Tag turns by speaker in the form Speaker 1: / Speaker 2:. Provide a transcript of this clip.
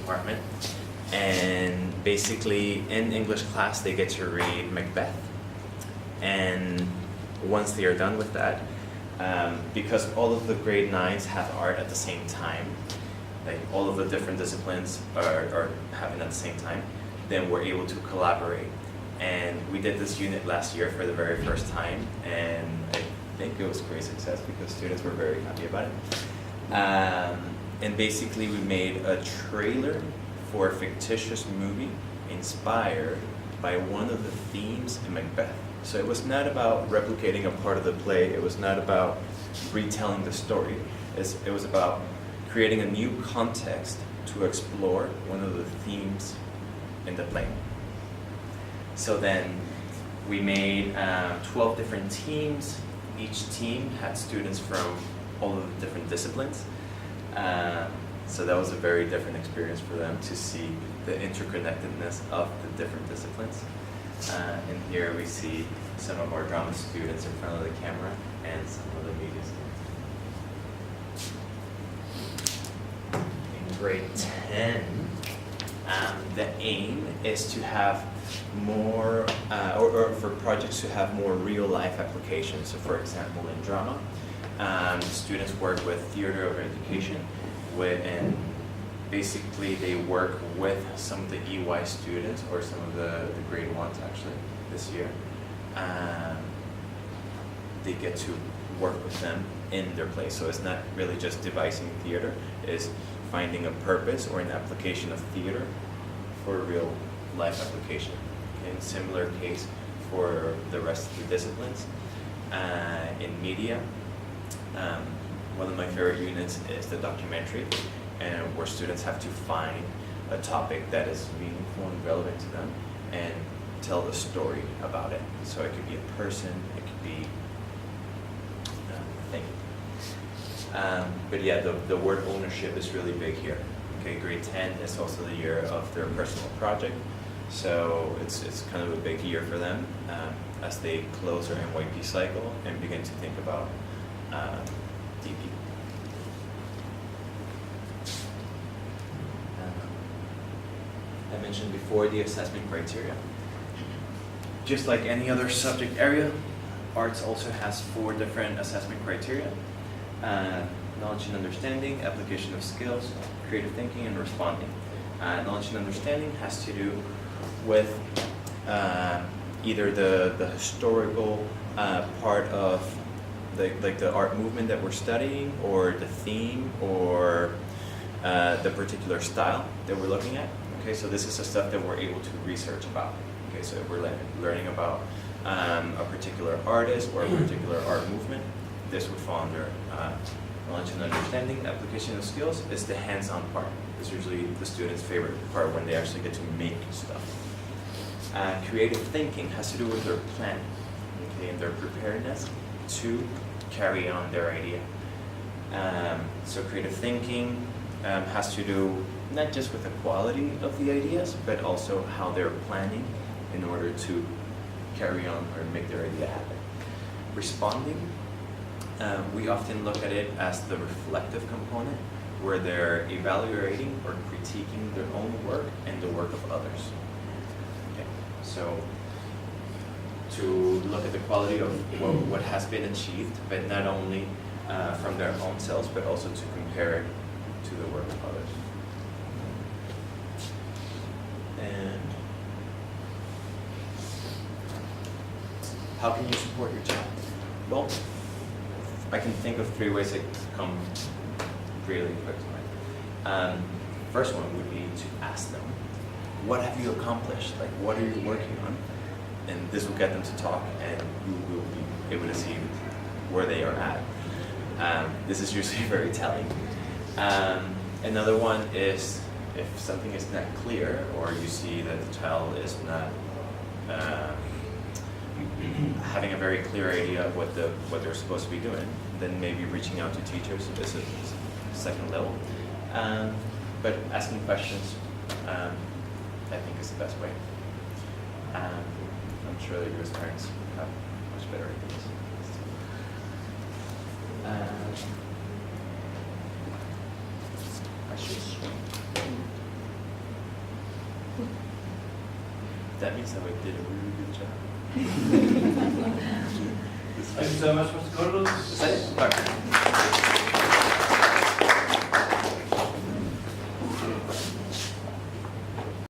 Speaker 1: department. And basically, in English class, they get to read Macbeth. And once they are done with that, because all of the grade 9s have art at the same time, like all of the different disciplines are happening at the same time, then we're able to collaborate. And we did this unit last year for the very first time, and I think it was a great success because students were very happy about it. And basically we made a trailer for a fictitious movie inspired by one of the themes in Macbeth. So it was not about replicating a part of the play, it was not about retelling the story, it was about creating a new context to explore one of the themes in the play. So then we made 12 different teams. Each team had students from all of the different disciplines. So that was a very different experience for them to see the interconnectedness of the different disciplines. And here we see some of our drama students in front of the camera and some of the media students. In grade 10, the aim is to have more, or for projects to have more real life applications. So for example, in drama, students work with theater of education, and basically they work with some of the EY students or some of the grade 1s actually this year. They get to work with them in their play. So it's not really just devising theater, it's finding a purpose or an application of theater for a real life application. In similar case for the rest of the disciplines. In media, one of my favorite units is the documentary, and where students have to find a topic that is meaningful and relevant to them and tell the story about it. So it could be a person, it could be a thing. But yeah, the word ownership is really big here. Okay, grade 10 is also the year of their personal project. So it's kind of a big year for them as they close their MYP cycle and begin to think about DP. I mentioned before the assessment criteria. Just like any other subject area, arts also has 4 different assessment criteria. Knowledge and understanding, application of skills, creative thinking, and responding. Knowledge and understanding has to do with either the historical part of the art movement that we're studying, or the theme, or the particular style that we're looking at. Okay, so this is the stuff that we're able to research about. Okay, so if we're learning about a particular artist or a particular art movement, this would fall under knowledge and understanding. Application of skills is the hands-on part. It's usually the student's favorite part when they actually get to make stuff. Creative thinking has to do with their planning, okay, and their preparedness to carry on their idea. So creative thinking has to do not just with the quality of the ideas, but also how they're planning in order to carry on or make their idea happen. Responding, we often look at it as the reflective component, where they're evaluating or critiquing their own work and the work of others. Okay. So to look at the quality of what has been achieved, but not only from their own selves, but also to compare it to the work of others. And how can you support your child? Well, I can think of 3 ways that come really quick to mind. First one would be to ask them, what have you accomplished? Like, what are you working on? And this will get them to talk, and you will be able to see where they are at. This is usually very telling. Another one is if something is not clear, or you see that the child is not having a very clear idea of what they're supposed to be doing, then maybe reaching out to teachers is a second level. But asking questions, I think, is the best way. I'm sure that you as parents have much better ideas. Questions? That means that we did a really good job.
Speaker 2: Thank you so much, Mr. Cordes.
Speaker 1: Is that it? Okay.